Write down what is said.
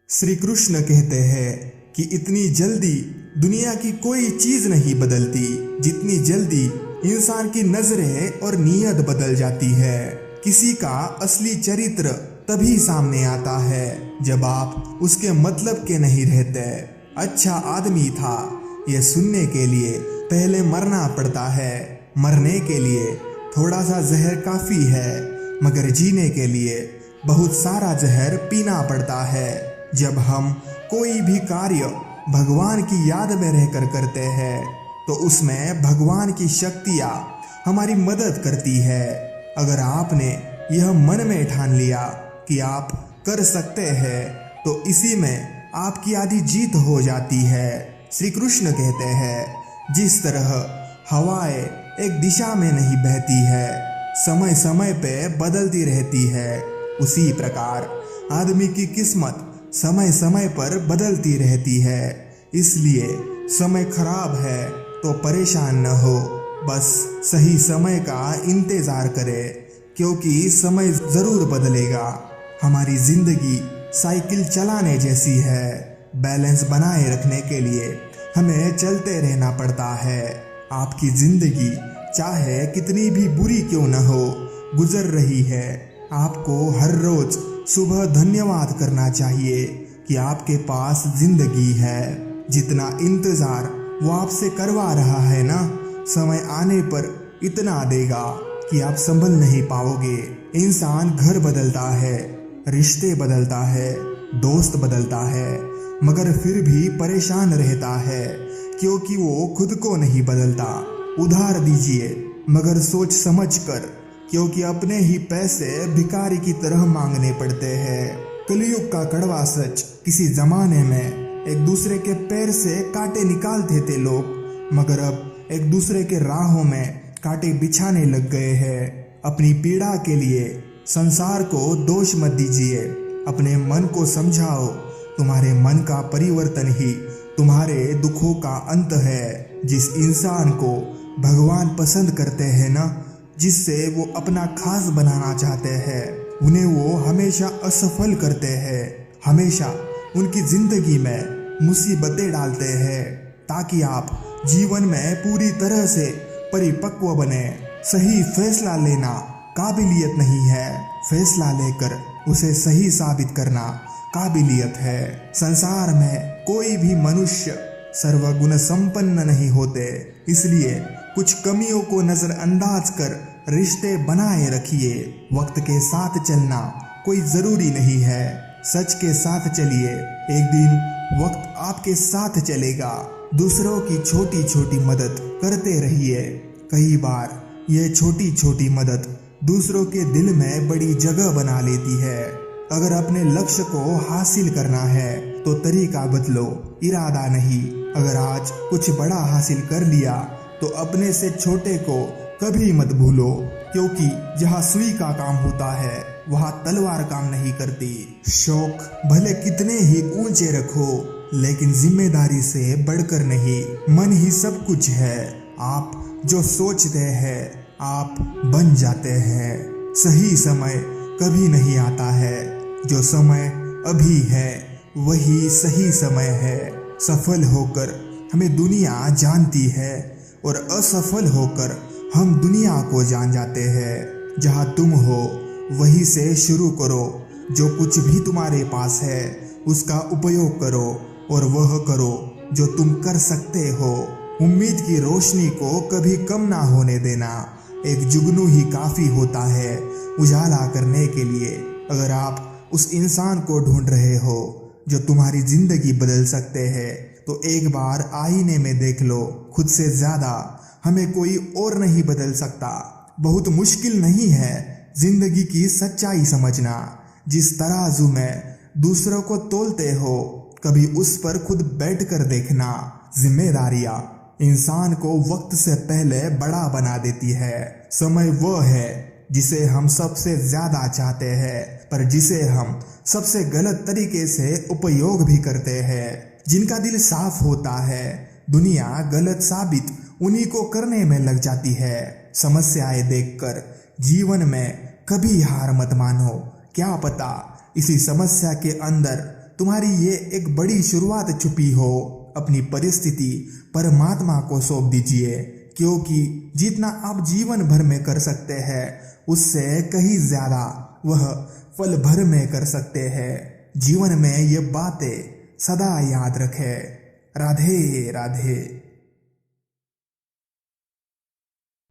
श्री कृष्ण कहते हैं कि इतनी जल्दी दुनिया की कोई चीज नहीं बदलती जितनी जल्दी इंसान की नजरें और नीयत बदल जाती है। किसी का असली चरित्र तभी सामने आता है जब आप उसके मतलब के नहीं रहते। अच्छा आदमी था ये सुनने के लिए पहले मरना पड़ता है। मरने के लिए थोड़ा सा जहर काफी है, मगर जीने के लिए बहुत सारा जहर पीना पड़ता है। जब हम कोई भी कार्य भगवान की याद में रहकर करते हैं तो उसमें भगवान की शक्तियाँ हमारी मदद करती है। अगर आपने यह मन में ठान लिया कि आप कर सकते हैं तो इसी में आपकी आधी जीत हो जाती है। श्री कृष्ण कहते हैं जिस तरह हवाएं एक दिशा में नहीं बहती है, समय समय पे बदलती रहती है, उसी प्रकार आदमी की किस्मत समय समय पर बदलती रहती है। इसलिए समय खराब है तो परेशान न हो, बस सही समय का इंतजार करें, क्योंकि समय जरूर बदलेगा। हमारी जिंदगी साइकिल चलाने जैसी है। बैलेंस बनाए रखने के लिए हमें चलते रहना पड़ता है। आपकी जिंदगी चाहे कितनी भी बुरी क्यों न हो गुजर रही है, आपको हर रोज सुबह धन्यवाद करना चाहिए कि आपके पास जिंदगी है। जितना इंतजार वो आपसे करवा रहा है ना, समय आने पर इतना देगा कि आप संभल नहीं पाओगे। इंसान घर बदलता है, रिश्ते बदलता है, दोस्त बदलता है, मगर फिर भी परेशान रहता है क्योंकि वो खुद को नहीं बदलता। उधार दीजिए मगर सोच समझ कर, क्योंकि अपने ही पैसे भिखारी की तरह मांगने पड़ते हैं। कलयुग का कड़वा सच, किसी जमाने में एक दूसरे के पैर से कांटे निकालते थे लोग, मगर अब एक दूसरे के राहों में कांटे बिछाने लग गए हैं। अपनी पीड़ा के लिए संसार को दोष मत दीजिए, अपने मन को समझाओ। तुम्हारे मन का परिवर्तन ही तुम्हारे दुखों का अंत है। जिस इंसान को भगवान पसंद करते हैं ना, जिससे वो अपना खास बनाना चाहते हैं, उन्हें वो हमेशा असफल करते हैं। हमेशा उनकी जिंदगी में मुसीबतें डालते हैं ताकि आप जीवन में पूरी तरह से परिपक्व बने। सही फैसला लेना काबिलियत नहीं है, फैसला लेकर उसे सही साबित करना काबिलियत है। संसार में कोई भी मनुष्य सर्वगुण संपन्न नहीं होते, इसलिए कुछ कमियों को नजरअंदाज कर रिश्ते बनाए रखिए। वक्त के साथ चलना कोई जरूरी नहीं है, सच के साथ चलिए, एक दिन वक्त आपके साथ चलेगा। दूसरों की छोटी छोटी मदद करते रहिए। कई बार यह छोटी छोटी मदद दूसरों के दिल में बड़ी जगह बना लेती है। अगर अपने लक्ष्य को हासिल करना है तो तरीका बदलो, इरादा नहीं। अगर आज कुछ बड़ा हासिल कर लिया तो अपने से छोटे को कभी मत भूलो, क्योंकि जहाँ सुई का काम होता है वहाँ तलवार काम नहीं करती। शौक भले कितने ही ऊंचे रखो, लेकिन जिम्मेदारी से बढ़कर नहीं। मन ही सब कुछ है, आप जो सोचते हैं आप बन जाते हैं। सही समय कभी नहीं आता है, जो समय अभी है वही सही समय है। सफल होकर हमें दुनिया जानती है और असफल होकर हम दुनिया को जान जाते हैं। जहाँ तुम हो वहीं से शुरू करो। जो कुछ भी तुम्हारे पास है उसका उपयोग करो, और वह करो जो तुम कर सकते हो। उम्मीद की रोशनी को कभी कम ना होने देना। एक जुगनू ही काफी होता है उजाला करने के लिए। अगर आप उस इंसान को ढूंढ रहे हो जो तुम्हारी जिंदगी बदल सकते हैं तो एक बार आईने में देख लो। खुद से ज्यादा हमें कोई और नहीं बदल सकता। बहुत मुश्किल नहीं है जिंदगी की सच्चाई समझना। जिस तराजू में दूसरों को तोलते हो कभी उस पर खुद बैठकर देखना। जिम्मेदारियां इंसान को वक्त से पहले बड़ा बना देती है। समय वह है जिसे हम सबसे ज्यादा चाहते हैं, पर जिसे हम सबसे गलत तरीके से उपयोग भी करते हैं। जिनका दिल साफ होता है दुनिया गलत साबित उन्हीं को करने में लग जाती है। समस्याएं देखकर जीवन में कभी हार मत मानो। क्या पता इसी समस्या के अंदर तुम्हारी ये एक बड़ी शुरुआत छुपी हो। अपनी परिस्थिति परमात्मा को सौंप दीजिए, क्योंकि जितना आप जीवन भर में कर सकते हैं उससे कहीं ज्यादा वह पल भर में कर सकते हैं। जीवन में ये बातें सदा याद रखें। राधे राधे।